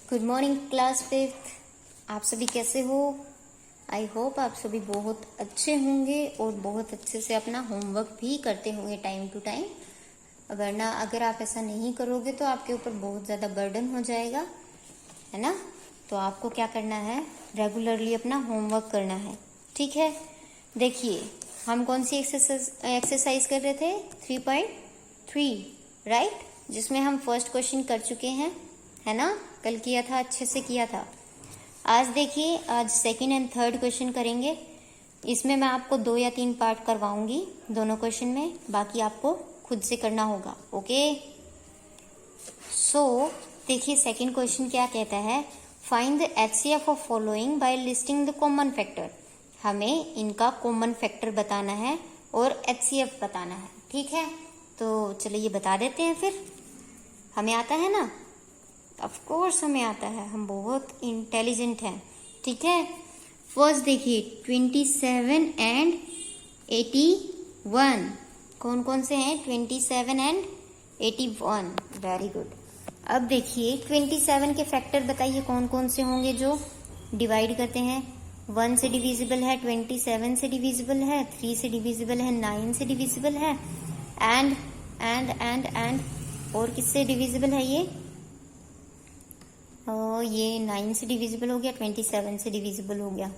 Good morning class fifth. आप सभी कैसे हो? आई होप आप सभी बहुत अच्छे होंगे और बहुत अच्छे से अपना होमवर्क भी करते होंगे टाइम टू टाइम। वरना अगर आप ऐसा नहीं करोगे तो आपके ऊपर बहुत ज़्यादा बर्डन हो जाएगा, है ना। तो आपको क्या करना है, रेगुलरली अपना होमवर्क करना है, ठीक है। देखिए हम कौन सी एक्सरसाइज कर रहे थे, 3.3 राइट, जिसमें हम फर्स्ट क्वेश्चन कर चुके हैं, है ना। कल किया था, अच्छे से किया था। आज देखिए, आज सेकंड एंड थर्ड क्वेश्चन करेंगे। इसमें मैं आपको 2 या 3 पार्ट करवाऊंगी दोनों क्वेश्चन में, बाकी आपको खुद से करना होगा, ओके। सो देखिए सेकंड क्वेश्चन क्या कहता है, find the HCF of following bye listing the common factor. हमें इनका कॉमन फैक्टर बताना है और HCF बताना है, ठीक है। तो चलिए ये बता देते हैं फिर। हमें आता है ना, ऑफ कोर्स हमें आता है, हम बहुत इंटेलिजेंट हैं, ठीक है। फर्स्ट देखिए 27 एंड 81 कौन कौन से हैं, 27 एंड 81, वेरी गुड। अब देखिए 27 के फैक्टर बताइए कौन कौन से होंगे जो डिवाइड करते हैं। 1 से डिविजिबल है, 27 से डिविजिबल है, 3 से डिविजिबल है, 9 से डिविजिबल है, एंड और किससे डिविजिबल है ये 9 से डिविजिबल हो गया, 27 से डिविजिबल हो गया,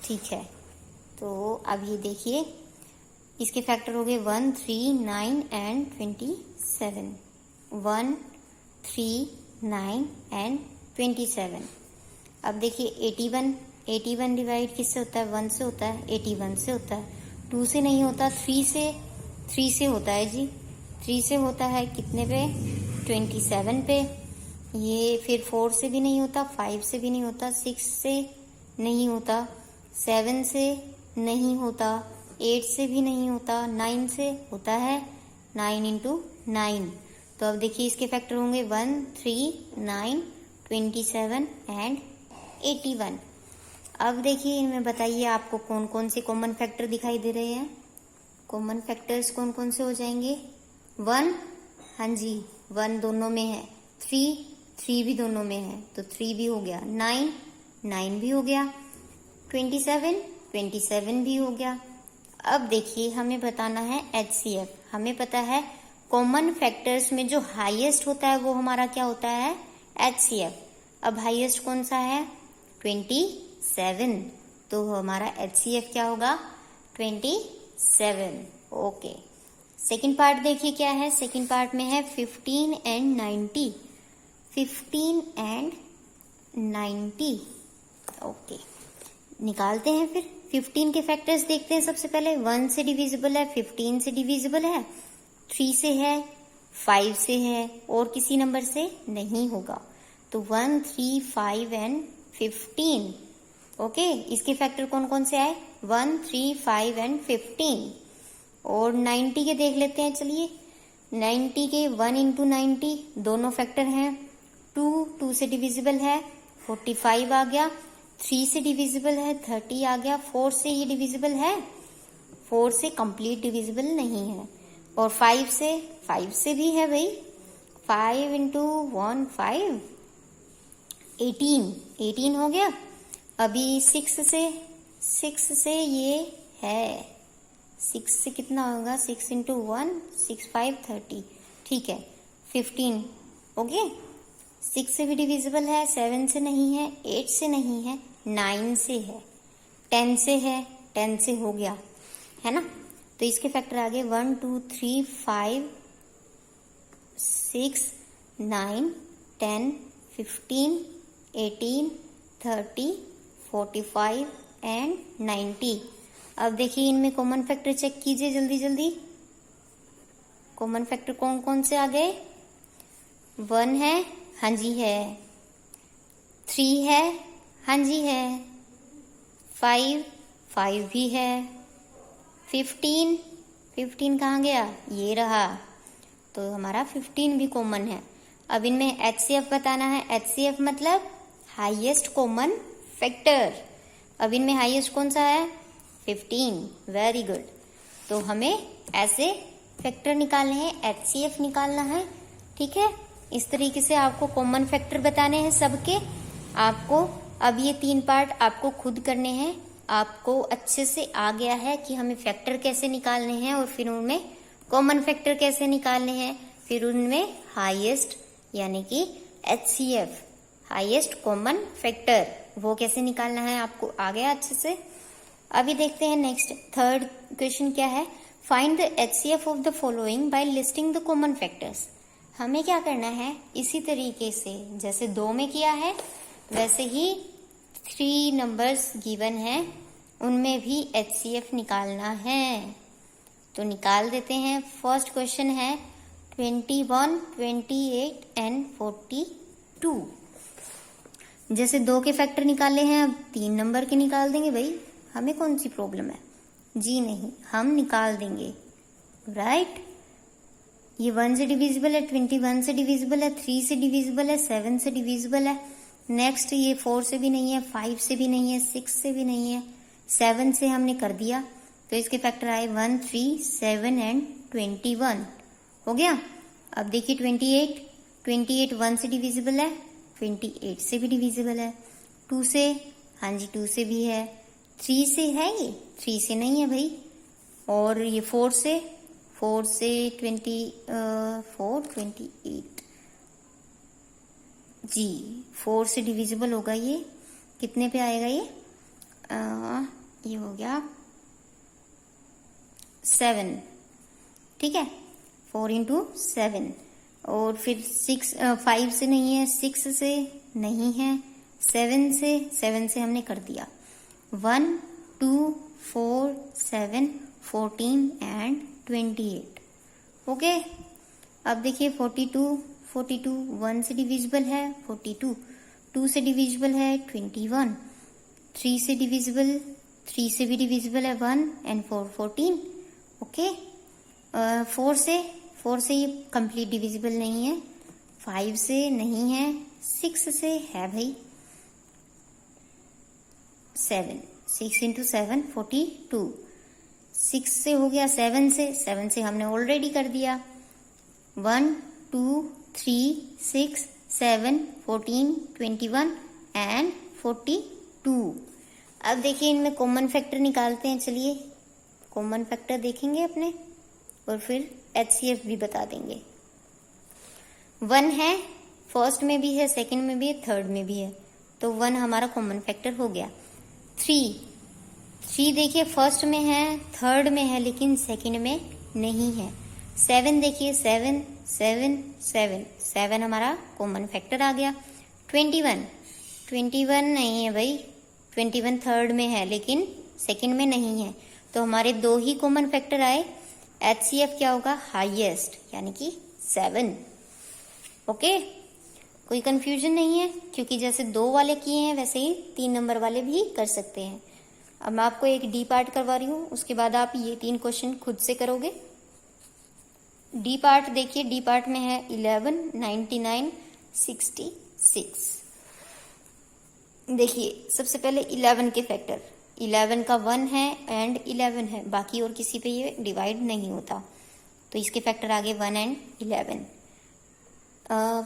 ठीक है। तो अब ये देखिए इसके फैक्टर हो गए 1, 3, 9 एंड 27। 1, 3, 9 एंड 27। अब देखिए 81 डिवाइड किससे होता है, 1 से होता है, 81 से होता है। 2 से नहीं होता, 3 से होता है जी। 3 से होता है कितने पे, 27 पे। ये फिर 4 से भी नहीं होता, 5 से भी नहीं होता, 6 से नहीं होता, 7 से नहीं होता, 8 से भी नहीं होता, 9 से होता है, 9 इंटू 9। तो अब देखिए इसके फैक्टर होंगे 1, 3, 9, 27 एंड 81। अब देखिए इनमें बताइए आपको कौन कौन से कॉमन फैक्टर दिखाई दे रहे हैं। कॉमन फैक्टर्स कौन कौन से हो जाएंगे, 1, हाँ जी 1 दोनों में है, 3 भी दोनों में है तो 3 भी हो गया, 9 भी हो गया, 27 भी हो गया। अब देखिए हमें बताना है HCF। हमें पता है कॉमन फैक्टर्स में जो हाईएस्ट होता है वो हमारा क्या होता है, HCF। अब हाईएस्ट कौन सा है, 27, तो हमारा HCF क्या होगा, 27, ओके। सेकंड पार्ट देखिए क्या है, सेकंड पार्ट में है 15 एंड 90। 15 and 90, okay. निकालते हैं फिर 15 के फैक्टर्स देखते हैं। सबसे पहले 1 से डिविजिबल है, 15 से डिविजिबल है, 3 से है, 5 से है और किसी नंबर से नहीं होगा। तो 1, 3, 5 एंड 15, ओके। इसके फैक्टर कौन कौन से आए, 1, 3, 5 एंड 15। और 90 के देख लेते हैं, चलिए 90 के 1 इंटू 90 दोनों फैक्टर हैं। 2 से डिविजिबल है, 45 आ गया। 3 से डिविजिबल है, 30 आ गया। 4 से ये डिविजिबल है, 4 से कंप्लीट डिविजिबल नहीं है। और 5 से भी है भाई, 5 इंटू 1 5, 18 हो गया। अभी 6 से ये है, 6 से कितना होगा, 6 इंटू 1 6, 5, 30, ठीक है। 15, ओके। 6 से भी डिविजिबल है, 7 से नहीं है, 8 से नहीं है, 9 से है, 10 से है, 10 से हो गया, है ना। तो इसके फैक्टर आ गए 1, 2, 3, 5, 6, 9, 10, 15, 18, 30, 45 एंड 90। अब देखिए इनमें कॉमन फैक्टर चेक कीजिए जल्दी जल्दी। कॉमन फैक्टर कौन कौन से आ गए, 1 है, हाँ जी है, 3 है, हाँ जी है, 5 भी है, 15 कहाँ गया, ये रहा। तो हमारा 15 भी कॉमन है। अब इनमें HCF बताना है। HCF मतलब हाईएस्ट कॉमन फैक्टर। अब इनमें हाईएस्ट कौन सा है, 15, वेरी गुड। तो हमें ऐसे फैक्टर निकालने हैं, HCF निकालना है, ठीक है। इस तरीके से आपको कॉमन फैक्टर बताने हैं सबके। आपको अब ये 3 पार्ट आपको खुद करने हैं। आपको अच्छे से आ गया है कि हमें फैक्टर कैसे निकालने हैं और फिर उनमें कॉमन फैक्टर कैसे निकालने हैं, फिर उनमें हाईएस्ट यानी कि HCF हाईएस्ट कॉमन फैक्टर वो कैसे निकालना है आपको आ गया अच्छे से। अभी देखते हैं नेक्स्ट थर्ड क्वेश्चन क्या है। Find the HCF of the following bye listing the common factors. हमें क्या करना है, इसी तरीके से जैसे 2 में किया है वैसे ही 3 नंबर्स गिवन है उनमें भी HCF निकालना है। तो निकाल देते हैं। फर्स्ट क्वेश्चन है 21, 28 एंड 42। जैसे 2 के फैक्टर निकाले हैं, अब 3 नंबर के निकाल देंगे भाई, हमें कौन सी प्रॉब्लम है? जी नहीं, हम निकाल देंगे, राइट। ये 1 से डिविजिबल है, 21 से डिविजिबल है, 3 से डिविजिबल है, 7 से डिविजिबल है। नेक्स्ट ये 4 से भी नहीं है, 5 से भी नहीं है, 6 से भी नहीं है, 7 से हमने कर दिया तो इसके फैक्टर आए 1, 3, 7 एंड 21 हो गया। अब देखिए 28 1 से डिविजिबल है, 28 से भी डिविजिबल है, 2 से, हाँ जी 2 से भी है, 3 से है, ये 3 से नहीं है भाई, और ये 4 से 28 जी 4 से डिविजिबल होगा। ये कितने पे आएगा? ये हो गया 7, ठीक है, 4 into 7। और फिर 5 से नहीं है, 6 से नहीं है, 7 से हमने कर दिया 1, 2, 4, 7, 14 एंड 28। ओके। अब देखिए 42 1 से डिविजिबल है, 42 2 से डिविजिबल है, 21 3 से डिविजिबल, 3 से भी डिविजिबल है 1 एंड 4 14। ओके। 4 से ये कंप्लीट डिविजिबल नहीं है, 5 से नहीं है, 6 से है भाई, 6 into 7 42, 6 से हो गया, 7 से हमने ऑलरेडी कर दिया 1, 2, 3, 6, 7, 14, 21 एंड 42। अब देखिए इनमें कॉमन फैक्टर निकालते हैं। चलिए कॉमन फैक्टर देखेंगे अपने और फिर HCF भी बता देंगे। 1 है, फर्स्ट में भी है, सेकंड में भी है, थर्ड में भी है, तो 1 हमारा कॉमन फैक्टर हो गया। 3 देखिए फर्स्ट में है, थर्ड में है, लेकिन सेकंड में नहीं है। 7 देखिए 7 हमारा कॉमन फैक्टर आ गया। 21 नहीं है भाई, 21 थर्ड में है लेकिन सेकंड में नहीं है, तो हमारे 2 ही कॉमन फैक्टर आए। HCF क्या होगा? हाईएस्ट यानी कि 7। ओके, कोई कंफ्यूजन नहीं है, क्योंकि जैसे 2 वाले किए हैं वैसे ही 3 नंबर वाले भी कर सकते हैं। अब मैं आपको एक डी पार्ट करवा रही हूँ, उसके बाद आप ये 3 क्वेश्चन खुद से करोगे। डी पार्ट देखिए, डी पार्ट में है 11, 99, 66। देखिए सबसे पहले 11 के फैक्टर, 11 का 1 है एंड 11 है, बाकी और किसी पे ये डिवाइड नहीं होता, तो इसके फैक्टर आ गए 1 एंड 11।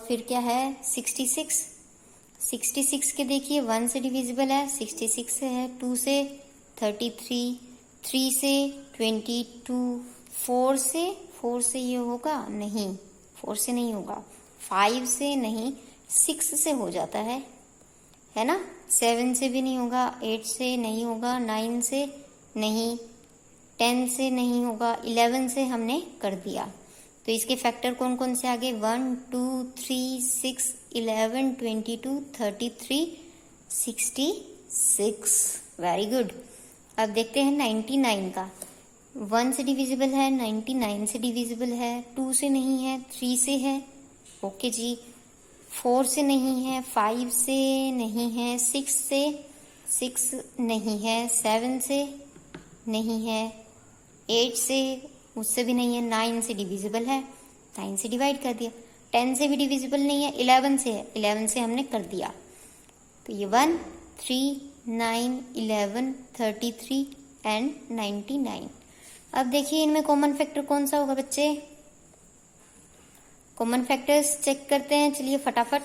फिर क्या है 66 के देखिए 1 से डिविजिबल है, 66 से है, 2 से 33, 3 से 22, 4 से ये होगा नहीं, 4 से नहीं होगा, 5 से नहीं, 6 से हो जाता है ना, 7 से भी नहीं होगा, 8 से नहीं होगा, 9 से नहीं, 10 से नहीं होगा, 11 से हमने कर दिया। तो इसके फैक्टर कौन कौन से आगे? 1, 2, 3, 6, 11, 22, 33, 66। Very good. अब देखते हैं 99 का। 1 से डिविजिबल है, 99 से डिविजिबल है, 2 से नहीं है, 3 से है, ओके जी, 4 से नहीं है, 5 से नहीं है, 6 नहीं है, 7 से नहीं है, 8 से उससे भी नहीं है, 9 से डिविजिबल है, 9 से डिवाइड कर दिया, 10 से भी डिविजिबल नहीं है, 11 से है, 11 से हमने कर दिया। तो ये 1, 3, 9, 11, 33 एंड 99। अब देखिए इनमें कॉमन फैक्टर कौन सा होगा बच्चे? कॉमन फैक्टर्स चेक करते हैं, चलिए फटाफट।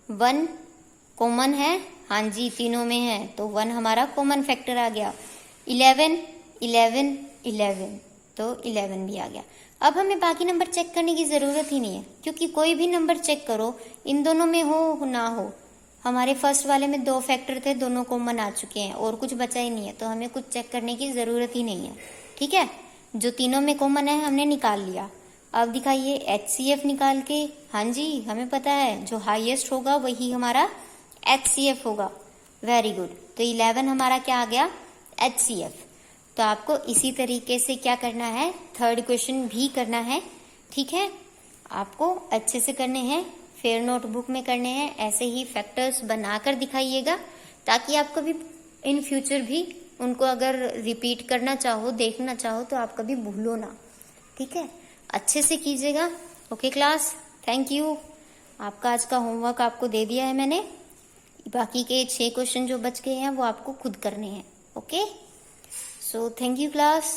1 कॉमन है, हाँ जी तीनों में है, तो 1 हमारा कॉमन फैक्टर आ गया। 11 11 11, तो 11 भी आ गया। अब हमें बाकी नंबर चेक करने की जरूरत ही नहीं है, क्योंकि कोई भी नंबर चेक करो, इन दोनों में हो ना हो, हमारे फर्स्ट वाले में 2 फैक्टर थे, दोनों कॉमन आ चुके हैं और कुछ बचा ही नहीं है, तो हमें कुछ चेक करने की जरूरत ही नहीं है। ठीक है, जो तीनों में कॉमन है हमने निकाल लिया। अब दिखाइए HCF निकाल के। हाँ जी, हमें पता है जो हाईएस्ट होगा वही हमारा HCF होगा। वेरी गुड, तो 11 हमारा क्या आ गया, HCF। तो आपको इसी तरीके से क्या करना है, थर्ड क्वेश्चन भी करना है। ठीक है, आपको अच्छे से करने हैं, फेयर नोटबुक में करने हैं, ऐसे ही फैक्टर्स बनाकर दिखाइएगा, ताकि आप कभी इन फ्यूचर भी उनको अगर रिपीट करना चाहो, देखना चाहो, तो आप कभी भूलो ना। ठीक है, अच्छे से कीजिएगा। Okay class, thank you. आपका आज का होमवर्क आपको दे दिया है मैंने, बाकी के 6 क्वेश्चन जो बच गए हैं वो आपको खुद करने हैं। Okay, so thank you class.